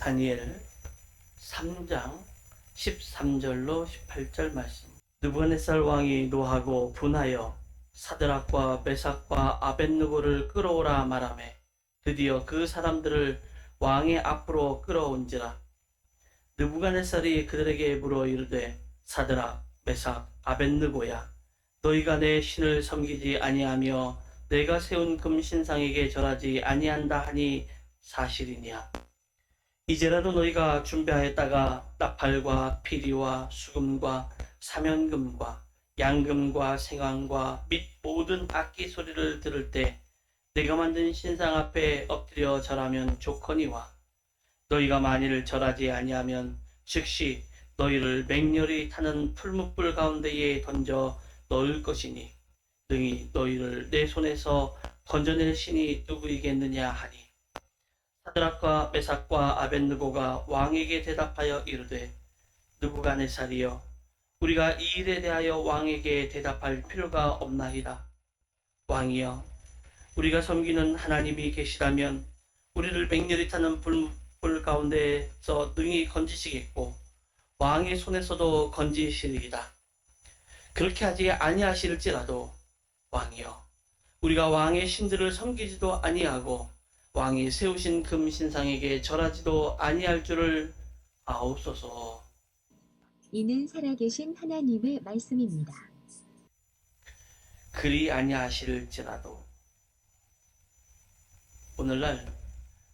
다니엘 3장 13절로 18절 말씀. 느부갓네살 왕이 노하고 분하여 사드락과 메삭과 아벳느고를 끌어오라 말하매 드디어 그 사람들을 왕의 앞으로 끌어온지라. 느부갓네살이 그들에게 물어 이르되 사드락 메삭 아벳느고야, 너희가 내 신을 섬기지 아니하며 내가 세운 금신상에게 절하지 아니한다 하니 사실이냐? 이제라도 너희가 준비하였다가 나팔과 피리와 수금과 사면금과 양금과 생황과 및 모든 악기 소리를 들을 때 내가 만든 신상 앞에 엎드려 절하면 좋거니와, 너희가 만일 절하지 아니하면 즉시 너희를 맹렬히 타는 풀무불 가운데에 던져 넣을 것이니 능히 너희를 내 손에서 건져낼 신이 누구이겠느냐 하니, 사드락과 메삭과 아벳느고가 왕에게 대답하여 이르되 느부갓네살이여, 우리가 이 일에 대하여 왕에게 대답할 필요가 없나이다. 왕이여, 우리가 섬기는 하나님이 계시다면 우리를 맹렬히 타는 불 가운데에서 능히 건지시겠고 왕의 손에서도 건지시리이다. 그렇게 하지 아니하실지라도 왕이여, 우리가 왕의 신들을 섬기지도 아니하고 왕이 세우신 금신상에게 절하지도 아니할 줄을 아옵소서. 이는 살아계신 하나님의 말씀입니다. 그리 아니하실지라도. 오늘날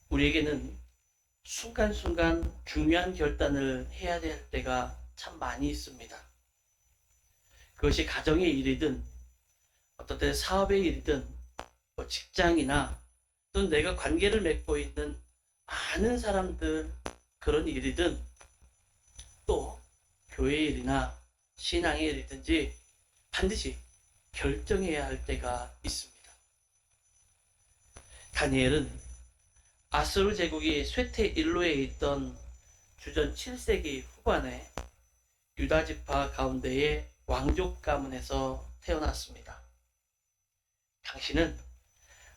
우리에게는 순간순간 중요한 결단을 해야 될 때가 참 많이 있습니다. 그것이 가정의 일이든 어떤 때 사업의 일이든 뭐 직장이나 또는 내가 관계를 맺고 있는 많은 사람들 그런 일이든 또 교회 일이나 신앙의 일이든지 반드시 결정해야 할 때가 있습니다. 다니엘은 아수르 제국이 쇠퇴 일로에 있던 주전 7세기 후반에 유다 지파 가운데의 왕족 가문에서 태어났습니다. 당시는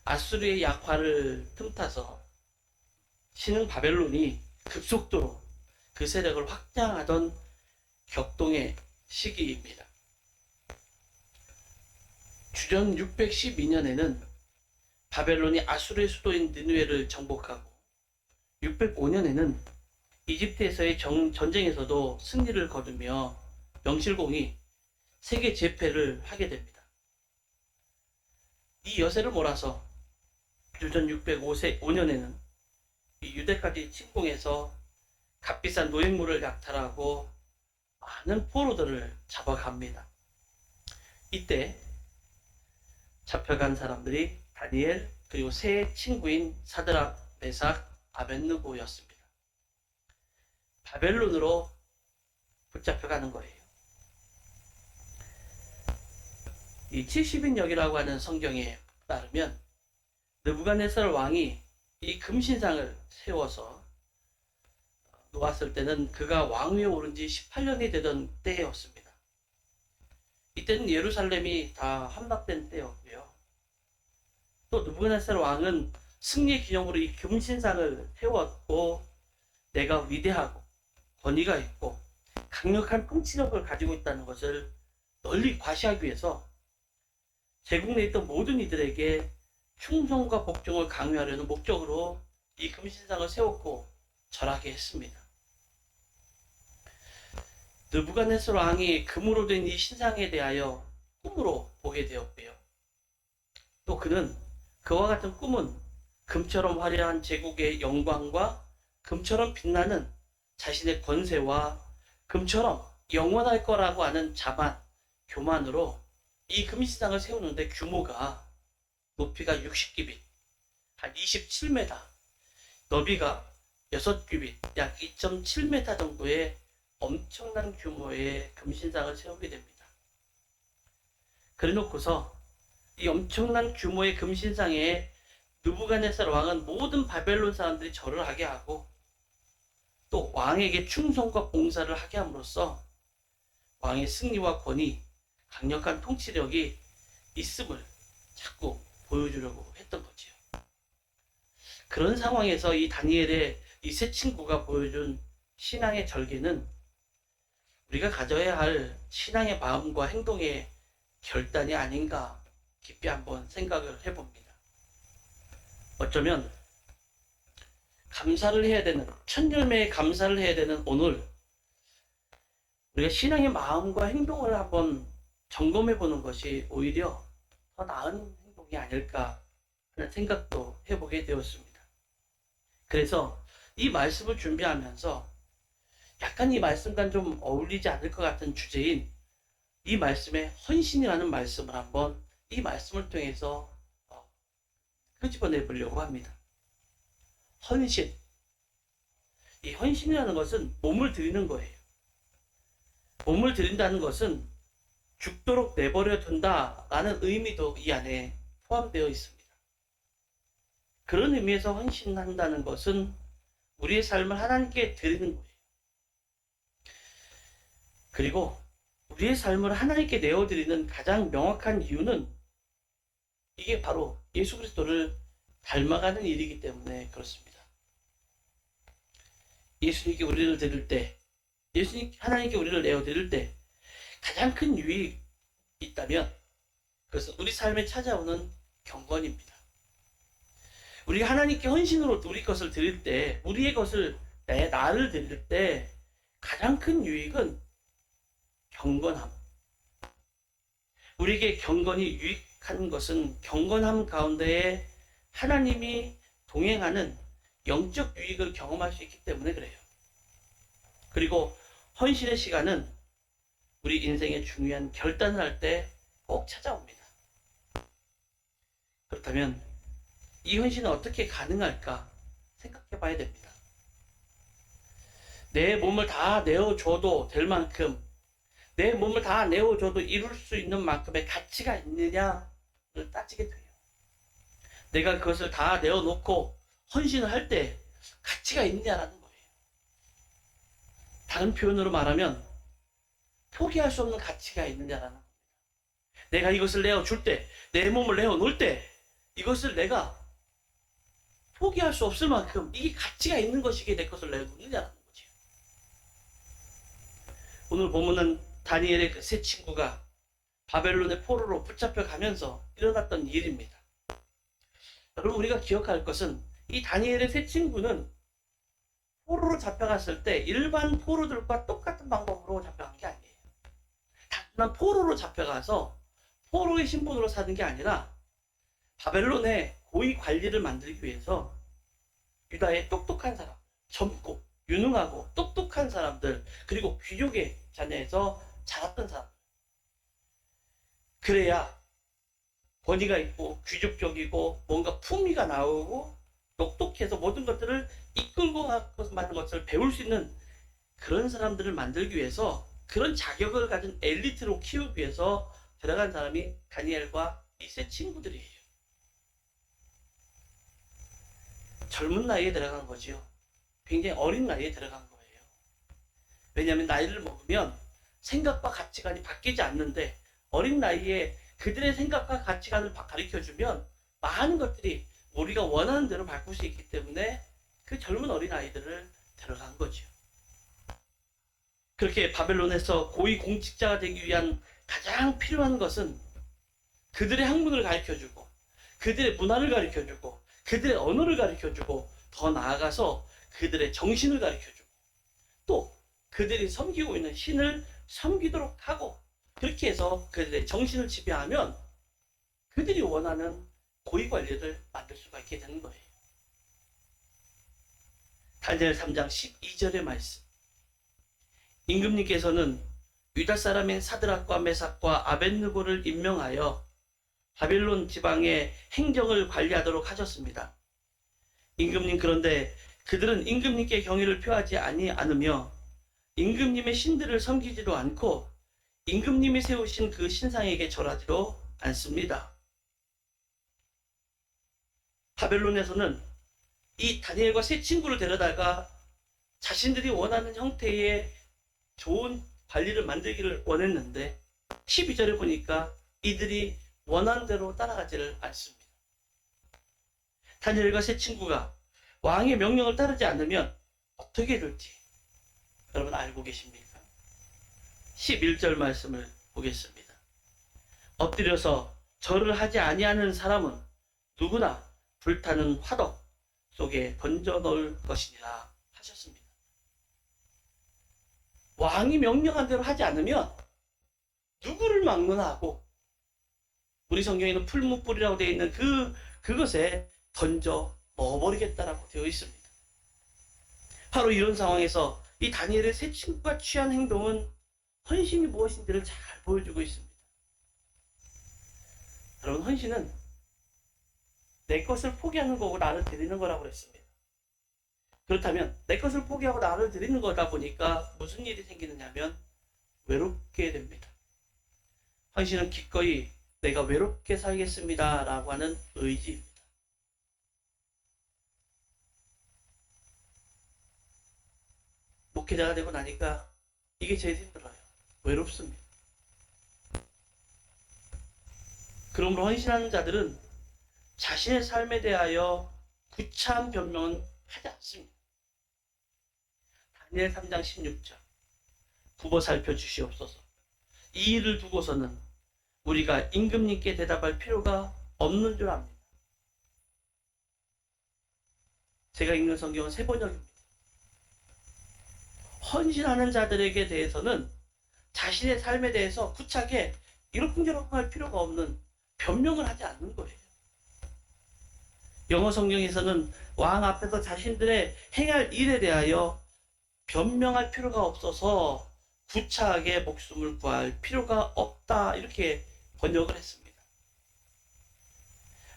아수르의 약화를 틈타서 신흥 바벨론이 급속도로 그 세력을 확장하던 격동의 시기입니다. 주전 612년에는 바벨론이 아수르의 수도인 느느웨를 정복하고 605년에는 이집트에서의 전쟁에서도 승리를 거두며 명실공히 세계 제패를 하게 됩니다. 이 여세를 몰아서 주전 605년에는 유대까지 침공해서 값비싼 노획물을 약탈하고 많은 포로들을 잡아갑니다. 이때 잡혀간 사람들이 다니엘 그리고 세 친구인 사드락, 메삭, 아벳느고였습니다. 바벨론으로 붙잡혀가는 거예요. 이 70인역이라고 하는 성경에 따르면 느부갓네살 왕이 이 금신상을 세워서 놓았을 때는 그가 왕위에 오른 지 18년이 되던 때였습니다. 이때는 예루살렘이 다 함락된 때였고요. 또 느부갓네살 왕은 승리 기념으로 이 금신상을 세웠고 내가 위대하고 권위가 있고 강력한 통치력을 가지고 있다는 것을 널리 과시하기 위해서 제국 내에 있던 모든 이들에게 충성과 복종을 강요하려는 목적으로 이 금신상을 세웠고 절하게 했습니다. 느부갓네살 왕이 금으로 된 이 신상에 대하여 꿈으로 보게 되었고요. 또 그는 그와 같은 꿈은 금처럼 화려한 제국의 영광과 금처럼 빛나는 자신의 권세와 금처럼 영원할 거라고 하는 자만, 교만으로 이 금신상을 세우는데 규모가 높이가 60규빗, 한 27m, 너비가 6규빗, 약 2.7m 정도의 엄청난 규모의 금신상을 세우게 됩니다. 그래 놓고서 이 엄청난 규모의 금신상에 느부갓네살 왕은 모든 바벨론 사람들이 절을 하게 하고 또 왕에게 충성과 봉사를 하게 함으로써 왕의 승리와 권위, 강력한 통치력이 있음을 자꾸 보여주려고 했던 거지요. 그런 상황에서 이 다니엘의 이 세 친구가 보여준 신앙의 절개는 우리가 가져야 할 신앙의 마음과 행동의 결단이 아닌가 깊이 한번 생각을 해봅니다. 어쩌면 감사를 해야 되는, 첫 열매에 감사를 해야 되는 오늘, 우리가 신앙의 마음과 행동을 한번 점검해 보는 것이 오히려 더 나은 행동이 아닐까 하는 생각도 해보게 되었습니다. 그래서 이 말씀을 준비하면서 약간 이 말씀과는 좀 어울리지 않을 것 같은 주제인 이 말씀의 헌신이라는 말씀을 한번 이 말씀을 통해서 끄집어내 보려고 합니다. 헌신. 이 헌신이라는 것은 몸을 드리는 거예요. 몸을 드린다는 것은 죽도록 내버려 둔다라는 의미도 이 안에 포함되어 있습니다. 그런 의미에서 헌신한다는 것은 우리의 삶을 하나님께 드리는 거예요. 그리고 우리의 삶을 하나님께 내어드리는 가장 명확한 이유는 이게 바로 예수 그리스도를 닮아가는 일이기 때문에 그렇습니다. 예수님께 우리를 드릴 때, 하나님께 우리를 내어드릴 때 가장 큰 유익이 있다면 그것은 우리 삶에 찾아오는 경건입니다. 우리가 하나님께 헌신으로 우리 것을 드릴 때, 우리의 것을 나를 드릴 때 가장 큰 유익은 경건함. 우리에게 경건이 유익한 것은 경건함 가운데에 하나님이 동행하는 영적 유익을 경험할 수 있기 때문에 그래요. 그리고 헌신의 시간은 우리 인생의 중요한 결단을 할 때 꼭 찾아옵니다. 그렇다면 이 헌신은 어떻게 가능할까 생각해 봐야 됩니다. 내 몸을 다 내어줘도 될 만큼, 내 몸을 다 내어줘도 이룰 수 있는 만큼의 가치가 있느냐를 따지게 돼요. 내가 그것을 다 내어놓고 헌신을 할 때 가치가 있느냐라는 거예요. 다른 표현으로 말하면 포기할 수 없는 가치가 있느냐라는 겁니다. 내가 이것을 내어줄 때, 내 몸을 내어놓을 때 이것을 내가 포기할 수 없을 만큼 이게 가치가 있는 것이기에 내 것을 내어놓느냐라는 거죠. 오늘 보면은 다니엘의 그 세 친구가 바벨론의 포로로 붙잡혀 가면서 일어났던 일입니다. 여러분, 우리가 기억할 것은 이 다니엘의 세 친구는 포로로 잡혀갔을 때 일반 포로들과 똑같은 방법으로 잡혀간 게 아니에요. 단순한 포로로 잡혀가서 포로의 신분으로 사는 게 아니라 바벨론의 고위 관리를 만들기 위해서 유다의 똑똑한 사람, 젊고 유능하고 똑똑한 사람들, 그리고 귀족의 자녀에서 자랐던 사람, 그래야 권위가 있고 귀족적이고 뭔가 품위가 나오고 똑똑해서 모든 것들을 이끌고 가는 것을 배울 수 있는 그런 사람들을 만들기 위해서, 그런 자격을 가진 엘리트로 키우기 위해서 들어간 사람이 다니엘과 이 세 친구들이에요. 젊은 나이에 들어간 거지요. 굉장히 어린 나이에 들어간 거예요. 왜냐하면 나이를 먹으면 생각과 가치관이 바뀌지 않는데, 어린 나이에 그들의 생각과 가치관을 가르쳐주면 많은 것들이 우리가 원하는 대로 바꿀 수 있기 때문에 그 젊은 어린 아이들을 데려간 거죠. 그렇게 바벨론에서 고위 공직자가 되기 위한 가장 필요한 것은 그들의 학문을 가르쳐주고, 그들의 문화를 가르쳐주고, 그들의 언어를 가르쳐주고, 더 나아가서 그들의 정신을 가르쳐주고, 또 그들이 섬기고 있는 신을 섬기도록 하고, 그렇게 해서 그들의 정신을 지배하면 그들이 원하는 고위 관리를 만들 수가 있게 되는 거예요. 다니엘 3장 12절의 말씀. 임금님께서는 유다 사람인 사드락과 메삭과 아벳느고를 임명하여 바빌론 지방의 행정을 관리하도록 하셨습니다. 임금님, 그런데 그들은 임금님께 경의를 표하지 않으며 임금님의 신들을 섬기지도 않고 임금님이 세우신 그 신상에게 절하지도 않습니다. 바벨론에서는 이 다니엘과 세 친구를 데려다가 자신들이 원하는 형태의 좋은 관리를 만들기를 원했는데 12절에 보니까 이들이 원하는 대로 따라가지를 않습니다. 다니엘과 세 친구가 왕의 명령을 따르지 않으면 어떻게 될지 여러분 알고 계십니까? 11절 말씀을 보겠습니다. 엎드려서 절을 하지 아니하는 사람은 누구나 불타는 화덕 속에 던져 넣을 것이니라 하셨습니다. 왕이 명령한 대로 하지 않으면 누구를 막느나 하고, 우리 성경에는 풀무불이라고 되어 있는 그것에 던져 넣어버리겠다라고 되어 있습니다. 바로 이런 상황에서 이 다니엘의 세 친구가 취한 행동은 헌신이 무엇인지를 잘 보여주고 있습니다. 여러분, 헌신은 내 것을 포기하는 거고 나를 드리는 거라고 그랬습니다. 그렇다면 내 것을 포기하고 나를 드리는 거다 보니까 무슨 일이 생기느냐 하면 외롭게 됩니다. 헌신은 기꺼이 내가 외롭게 살겠습니다 라고 하는 의지입니다. 목회자가 되고 나니까 이게 제일 힘들어요. 외롭습니다. 그러므로 헌신하는 자들은 자신의 삶에 대하여 구차한 변명은 하지 않습니다. 다니엘 3장 16절 굽어 살펴주시옵소서. 이 일을 두고서는 우리가 임금님께 대답할 필요가 없는 줄 압니다. 제가 읽는 성경은 세 번역입니다. 헌신하는 자들에게 대해서는 자신의 삶에 대해서 구차하게 이러쿵저러쿵 할 필요가 없는 변명을 하지 않는 거예요. 영어 성경에서는 왕 앞에서 자신들의 행할 일에 대하여 변명할 필요가 없어서 구차하게 목숨을 구할 필요가 없다, 이렇게 번역을 했습니다.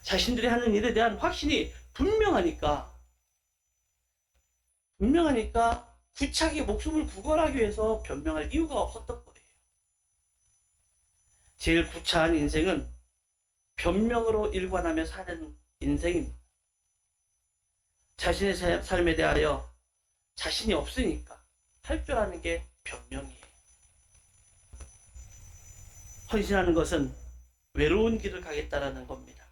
자신들이 하는 일에 대한 확신이 분명하니까 구차하게 목숨을 구걸하기 위해서 변명할 이유가 없었던 거예요. 제일 구차한 인생은 변명으로 일관하며 사는 인생입니다. 자신의 삶에 대하여 자신이 없으니까 할 줄 아는 게 변명이에요. 헌신하는 것은 외로운 길을 가겠다라는 겁니다.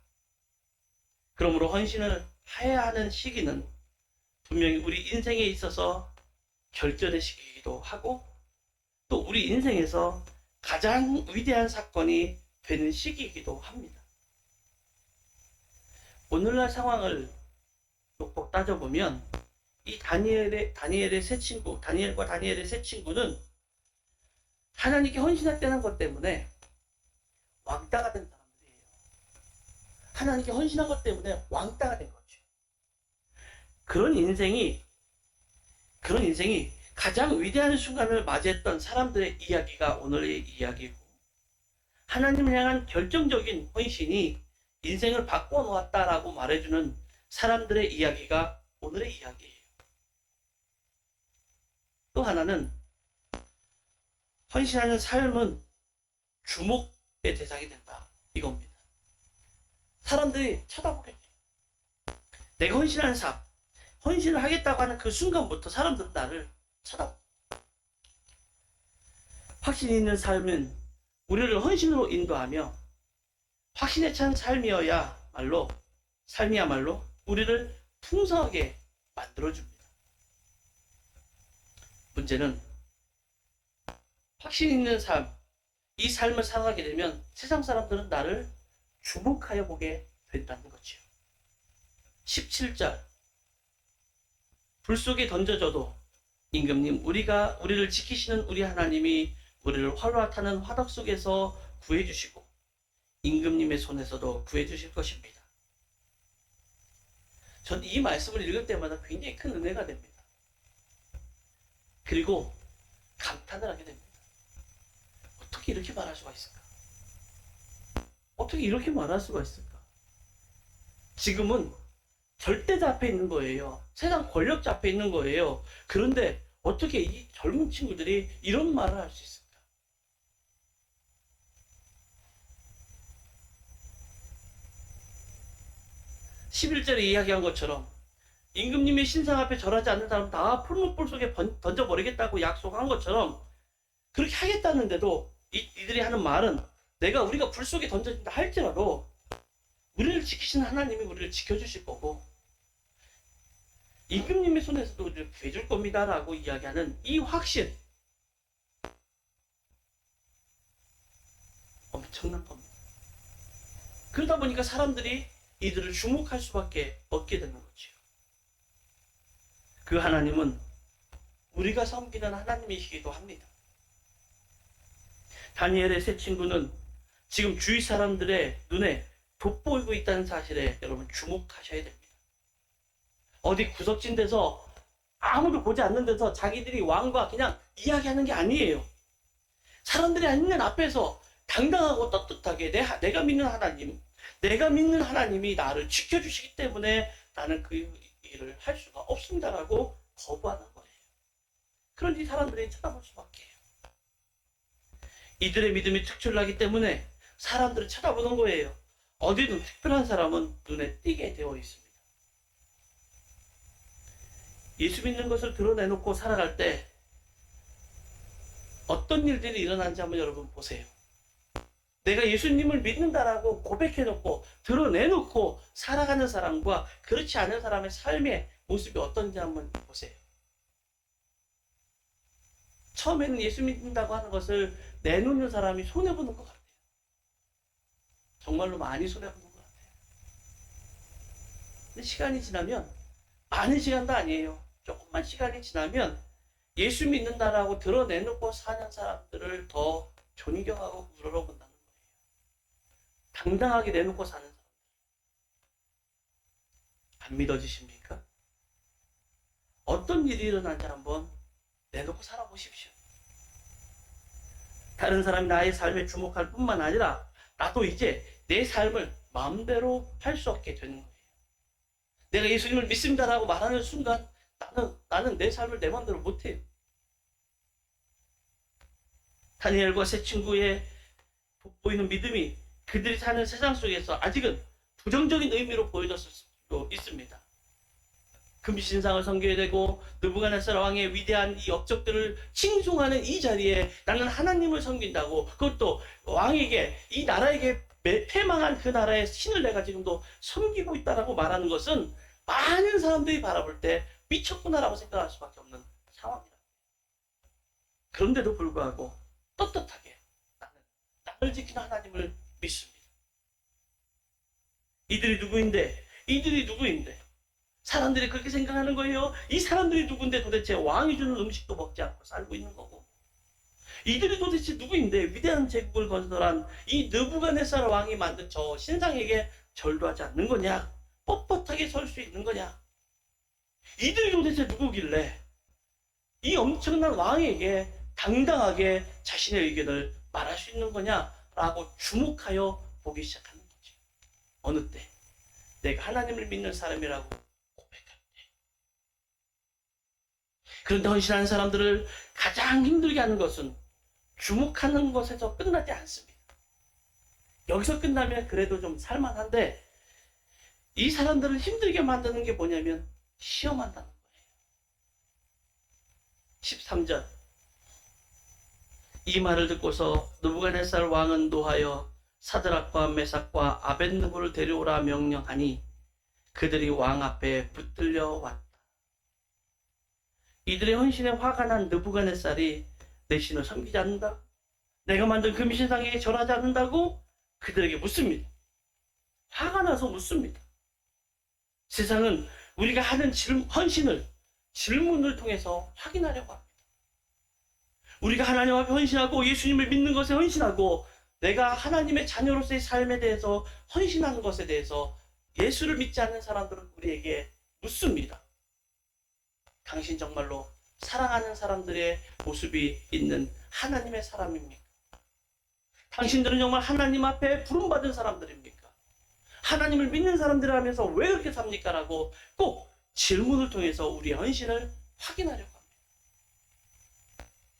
그러므로 헌신을 해야 하는 시기는 분명히 우리 인생에 있어서 결전의 시기이기도 하고, 또 우리 인생에서 가장 위대한 사건이 되는 시기이기도 합니다. 오늘날 상황을 놓고 따져보면 이 다니엘과 다니엘의 세 친구는 하나님께 헌신했다는 것 때문에 왕따가 된 사람들이에요. 하나님께 헌신한 것 때문에 왕따가 된 거죠. 그런 인생이 가장 위대한 순간을 맞이했던 사람들의 이야기가 오늘의 이야기고, 하나님을 향한 결정적인 헌신이 인생을 바꿔 놓았다라고 말해주는 사람들의 이야기가 오늘의 이야기예요. 또 하나는 헌신하는 삶은 주목의 대상이 된다, 이겁니다. 사람들이 쳐다보겠죠. 내가 헌신하는 삶, 헌신을 하겠다고 하는 그 순간부터 사람들은 나를 쳐다보. 확신 있는 삶은 우리를 헌신으로 인도하며, 확신에 찬 삶이야말로 우리를 풍성하게 만들어줍니다. 문제는 확신 있는 삶, 이 삶을 살아가게 되면 세상 사람들은 나를 주목하여 보게 된다는 거죠. 17절 불 속에 던져져도 임금님, 우리를 지키시는 우리 하나님이 우리를 활화 타는 화덕 속에서 구해주시고 임금님의 손에서도 구해주실 것입니다. 전 이 말씀을 읽을 때마다 굉장히 큰 은혜가 됩니다. 그리고 감탄을 하게 됩니다. 어떻게 이렇게 말할 수가 있을까? 어떻게 이렇게 말할 수가 있을까? 지금은 절대자 앞에 있는 거예요. 세상 권력자 앞에 있는 거예요. 그런데 어떻게 이 젊은 친구들이 이런 말을 할 수 있을까? (11절에) 이야기한 것처럼 임금님의 신상 앞에 절하지 않는 사람 다 풀무불 속에 던져버리겠다고 약속한 것처럼 그렇게 하겠다는데도 이들이 하는 말은, 우리가 불 속에 던져진다 할지라도 우리를 지키신 하나님이 우리를 지켜주실 거고, 임금님의 손에서도 우리를 구해줄 겁니다라고 이야기하는 이 확신, 엄청난 겁니다. 그러다 보니까 사람들이 이들을 주목할 수밖에 없게 되는 거죠. 그 하나님은 우리가 섬기는 하나님이시기도 합니다. 다니엘의 세 친구는 지금 주위 사람들의 눈에 돋보이고 있다는 사실에 여러분 주목하셔야 됩니다. 어디 구석진 데서 아무도 보지 않는 데서 자기들이 왕과 그냥 이야기하는 게 아니에요. 사람들이 있는 앞에서 당당하고 떳떳하게 내가 믿는 하나님, 내가 믿는 하나님이 나를 지켜주시기 때문에 나는 그 일을 할 수가 없습니다라고 거부하는 거예요. 그런데 사람들이 쳐다볼 수밖에 해요. 이들의 믿음이 특출나기 때문에 사람들을 쳐다보는 거예요. 어디든 특별한 사람은 눈에 띄게 되어 있습니다. 예수 믿는 것을 드러내놓고 살아갈 때 어떤 일들이 일어나는지 한번 여러분 보세요. 내가 예수님을 믿는다라고 고백해놓고 드러내놓고 살아가는 사람과 그렇지 않은 사람의 삶의 모습이 어떤지 한번 보세요. 처음에는 예수 믿는다고 하는 것을 내놓는 사람이 손해보는 것 같아요. 정말로 많이 손해보는 것 같아요. 근데 시간이 지나면, 많은 시간도 아니에요. 조금만 시간이 지나면 예수 믿는다라고 드러내놓고 사는 사람들을 더 존경하고 우러러본다는 거예요. 당당하게 내놓고 사는 사람들. 안 믿어지십니까? 어떤 일이 일어나는지 한번 내놓고 살아보십시오. 다른 사람이 나의 삶에 주목할 뿐만 아니라 나도 이제 내 삶을 마음대로 할 수 없게 되는 거예요. 내가 예수님을 믿습니다라고 말하는 순간 나는 내 삶을 내 마음대로 못해요. 다니엘과 세 친구의 돋보이는 믿음이 그들이 사는 세상 속에서 아직은 부정적인 의미로 보여졌을 수도 있습니다. 금신상을 섬겨야 되고 느부갓네살 왕의 위대한 이 업적들을 칭송하는 이 자리에 나는 하나님을 섬긴다고, 그것도 왕에게, 이 나라에게 패망한 그 나라의 신을 내가 지금도 섬기고 있다라고 말하는 것은 많은 사람들이 바라볼 때 미쳤구나라고 생각할 수밖에 없는 상황이다. 그런데도 불구하고 떳떳하게 나를 지키는 하나님을 믿습니다. 이들이 누구인데 사람들이 그렇게 생각하는 거예요. 이 사람들이 누군데 도대체 왕이 주는 음식도 먹지 않고 살고 있는 거고, 이들이 도대체 누구인데 위대한 제국을 건설한 이 느부갓네살 왕이 만든 저 신상에게 절도 하지 않는 거냐, 뻣뻣하게 설 수 있는 거냐, 이들이 도대체 누구길래 이 엄청난 왕에게 당당하게 자신의 의견을 말할 수 있는 거냐라고 주목하여 보기 시작하는 거죠. 어느 때 내가 하나님을 믿는 사람이라고 고백할 때. 그런데 헌신하는 사람들을 가장 힘들게 하는 것은 주목하는 것에서 끝나지 않습니다. 여기서 끝나면 그래도 좀 살만한데, 이 사람들을 힘들게 만드는 게 뭐냐면 시험한다는 거예요. 13절. 이 말을 듣고서 느부갓네살 왕은 노하여 사드락과 메삭과 아벳느고를 데려오라 명령하니 그들이 왕 앞에 붙들려 왔다. 이들의 헌신에 화가 난 느부갓네살이 내 신을 섬기지 않는다, 내가 만든 금신상에 절하지 않는다고 그들에게 묻습니다. 화가 나서 묻습니다. 세상은 우리가 하는 헌신을 질문을 통해서 확인하려고 합니다. 우리가 하나님 앞에 헌신하고 예수님을 믿는 것에 헌신하고 내가 하나님의 자녀로서의 삶에 대해서 헌신하는 것에 대해서 예수를 믿지 않는 사람들은 우리에게 묻습니다. 당신 정말로 사랑하는 사람들의 모습이 있는 하나님의 사람입니까? 당신들은 정말 하나님 앞에 부름받은 사람들입니까? 하나님을 믿는 사람들이라면서 왜 그렇게 삽니까? 라고 꼭 질문을 통해서 우리의 헌신을 확인하려고 합니다.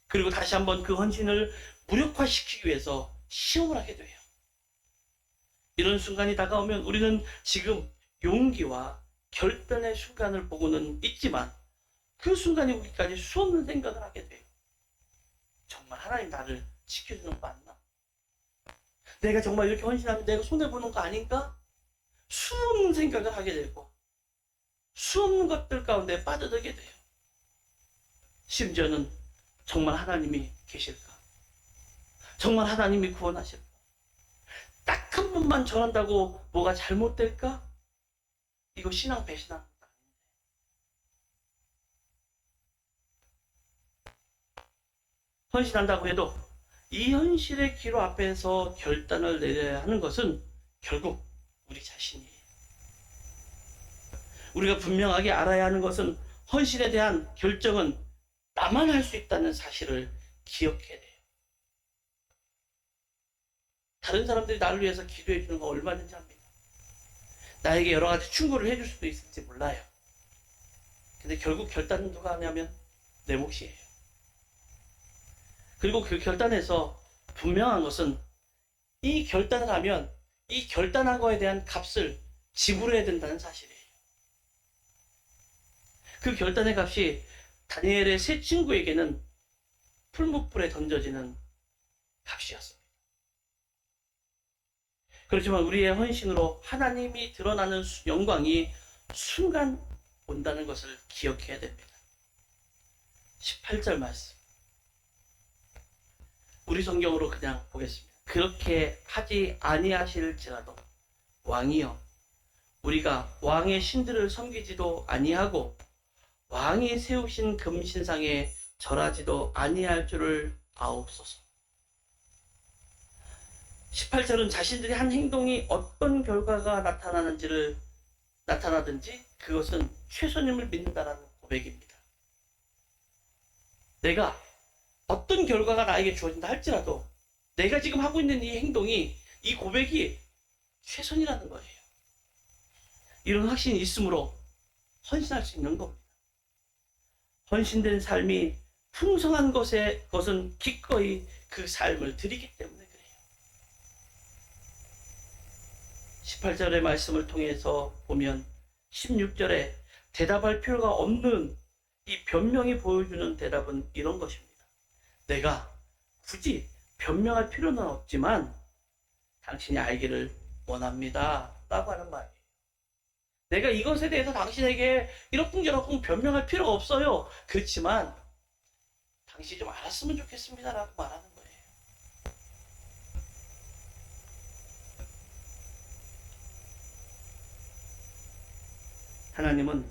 그리고 다시 한번 그 헌신을 무력화시키기 위해서 시험을 하게 돼요. 이런 순간이 다가오면 우리는 지금 용기와 결단의 순간을 보고는 있지만 그 순간이 오기까지 수없는 생각을 하게 돼요. 정말 하나님 나를 지켜주는 거 맞나? 내가 정말 이렇게 헌신하면 내가 손해보는 거 아닌가? 수없는 생각을 하게 되고 수없는 것들 가운데 빠져들게 돼요. 심지어는 정말 하나님이 계실까? 정말 하나님이 구원하실까? 딱 한 번만 전한다고 뭐가 잘못될까? 이거 신앙 배신하는 거 아닌데. 헌신한다고 해도 이 현실의 기로 앞에서 결단을 내려야 하는 것은 결국 우리 자신이에요. 우리가 분명하게 알아야 하는 것은 헌신에 대한 결정은 나만 할 수 있다는 사실을 기억해야 돼요. 다른 사람들이 나를 위해서 기도해 주는 거 얼마든지 합니다. 나에게 여러 가지 충고를 해줄 수도 있을지 몰라요. 근데 결국 결단은 누가 하냐면 내 몫이에요. 그리고 그 결단에서 분명한 것은 이 결단을 하면 이 결단한 거에 대한 값을 지불해야 된다는 사실이에요. 그 결단의 값이 다니엘의 세 친구에게는 풀무불에 던져지는 값이었습니다. 그렇지만 우리의 헌신으로 하나님이 드러나는 영광이 순간 온다는 것을 기억해야 됩니다. 18절 말씀. 우리 성경으로 그냥 보겠습니다. 그렇게 하지 아니하실지라도 왕이여 우리가 왕의 신들을 섬기지도 아니하고 왕이 세우신 금신상에 절하지도 아니할 줄을 아옵소서. 18절은 자신들이 한 행동이 어떤 결과가 나타나든지 그것은 최선임을 믿는다라는 고백입니다. 내가 어떤 결과가 나에게 주어진다 할지라도 내가 지금 하고 있는 이 행동이, 이 고백이 최선이라는 거예요. 이런 확신이 있으므로 헌신할 수 있는 겁니다. 헌신된 삶이 풍성한 것은 기꺼이 그 삶을 드리기 때문에 그래요. 18절의 말씀을 통해서 보면 16절에 대답할 필요가 없는 이 변명이 보여주는 대답은 이런 것입니다. 내가 굳이 변명할 필요는 없지만 당신이 알기를 원합니다 라고 하는 말이에요. 내가 이것에 대해서 당신에게 이러쿵저러쿵 변명할 필요가 없어요. 그렇지만 당신이 좀 알았으면 좋겠습니다 라고 말하는 거예요. 하나님은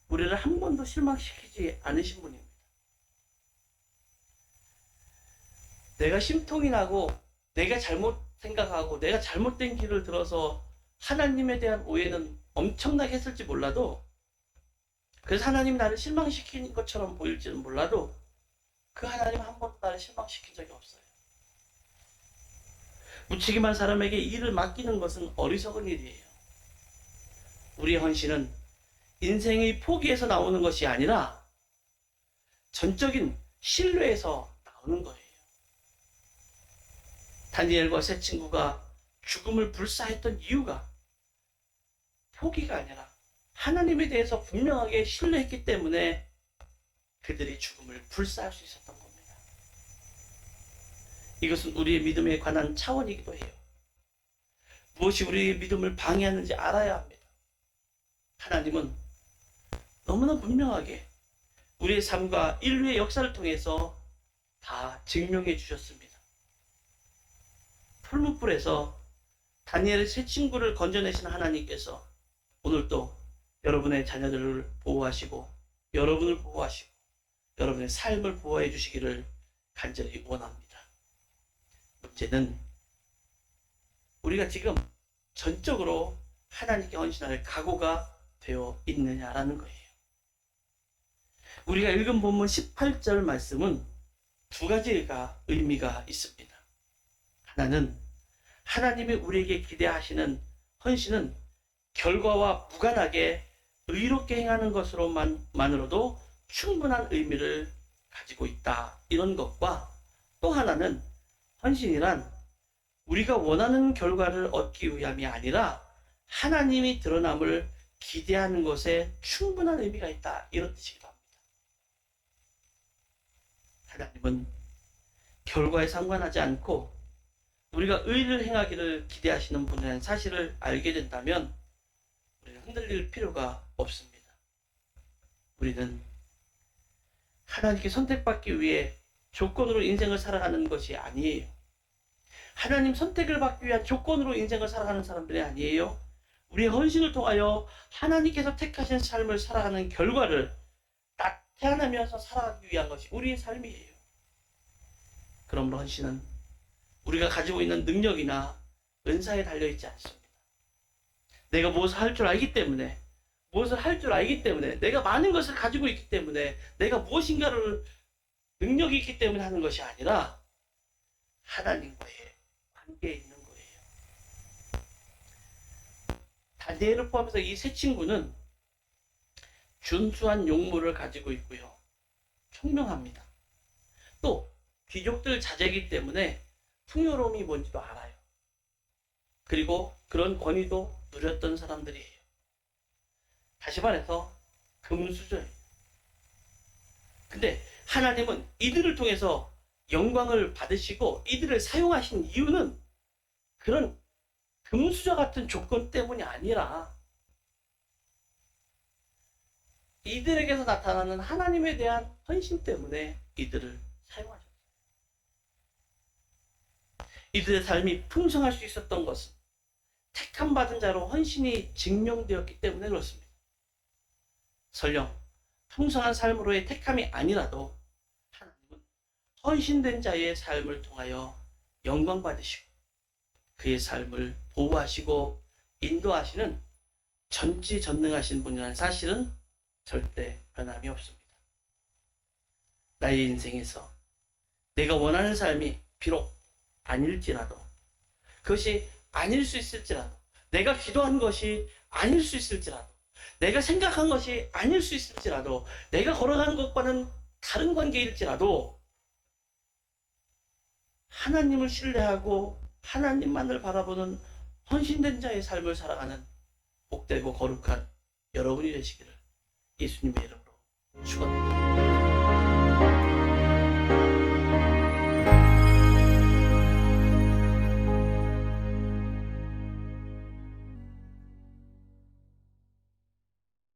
우리를 한 번도 실망시키지 않으신 분입니다. 내가 심통이 나고 내가 잘못 생각하고 내가 잘못된 길을 들어서 하나님에 대한 오해는 엄청나게 했을지 몰라도, 그래서 하나님 나를 실망시키는 것처럼 보일지는 몰라도 그 하나님 한 번도 나를 실망시킨 적이 없어요. 무책임한 사람에게 일을 맡기는 것은 어리석은 일이에요. 우리의 헌신은 인생의 포기에서 나오는 것이 아니라 전적인 신뢰에서 나오는 거예요. 다니엘과 세 친구가 죽음을 불사했던 이유가 포기가 아니라 하나님에 대해서 분명하게 신뢰했기 때문에 그들이 죽음을 불사할 수 있었던 겁니다. 이것은 우리의 믿음에 관한 차원이기도 해요. 무엇이 우리의 믿음을 방해하는지 알아야 합니다. 하나님은 너무나 분명하게 우리의 삶과 인류의 역사를 통해서 다 증명해 주셨습니다. 풀무불에서 다니엘의 세 친구를 건져내신 하나님께서 오늘도 여러분의 자녀들을 보호하시고 여러분을 보호하시고 여러분의 삶을 보호해 주시기를 간절히 원합니다. 문제는 우리가 지금 전적으로 하나님께 헌신할 각오가 되어 있느냐라는 거예요. 우리가 읽은 본문 18절 말씀은 두 가지가 의미가 있습니다. 하나는 하나님이 우리에게 기대하시는 헌신은 결과와 무관하게 의롭게 행하는 것으로만으로도 충분한 의미를 가지고 있다, 이런 것과 또 하나는 헌신이란 우리가 원하는 결과를 얻기 위함이 아니라 하나님이 드러남을 기대하는 것에 충분한 의미가 있다, 이런 뜻이기도 합니다. 하나님은 결과에 상관하지 않고 우리가 의를 행하기를 기대하시는 분이라는 사실을 알게 된다면 우리는 흔들릴 필요가 없습니다. 우리는 하나님께 선택받기 위해 조건으로 인생을 살아가는 것이 아니에요. 하나님 선택을 받기 위한 조건으로 인생을 살아가는 사람들이 아니에요. 우리의 헌신을 통하여 하나님께서 택하신 삶을 살아가는 결과를 나타내면서 살아가기 위한 것이 우리의 삶이에요. 그러므로 헌신은 우리가 가지고 있는 능력이나 은사에 달려있지 않습니다. 내가 무엇을 할 줄 알기 때문에, 내가 많은 것을 가지고 있기 때문에, 내가 무엇인가를 능력이 있기 때문에 하는 것이 아니라 하나님과의 관계에 있는 거예요. 다니엘을 포함해서 이 세 친구는 준수한 용모를 가지고 있고요. 총명합니다. 또 귀족들 자제이기 때문에 풍요로움이 뭔지도 알아요. 그리고 그런 권위도 누렸던 사람들이에요. 다시 말해서 금수저예요. 근데 하나님은 이들을 통해서 영광을 받으시고 이들을 사용하신 이유는 그런 금수저 같은 조건 때문이 아니라 이들에게서 나타나는 하나님에 대한 헌신 때문에 이들을 사용하셨어요. 이들의 삶이 풍성할 수 있었던 것은 택함 받은 자로 헌신이 증명되었기 때문에 그렇습니다. 설령 풍성한 삶으로의 택함이 아니라도 하나님은 헌신된 자의 삶을 통하여 영광 받으시고 그의 삶을 보호하시고 인도하시는 전지전능하신 분이라는 사실은 절대 변함이 없습니다. 나의 인생에서 내가 원하는 삶이 비록 아닐지라도, 그것이 아닐 수 있을지라도, 내가 기도한 것이 아닐 수 있을지라도, 내가 생각한 것이 아닐 수 있을지라도, 내가 걸어가는 것과는 다른 관계일지라도 하나님을 신뢰하고 하나님만을 바라보는 헌신된 자의 삶을 살아가는 복되고 거룩한 여러분이 되시기를 예수님의 이름으로 축원합니다.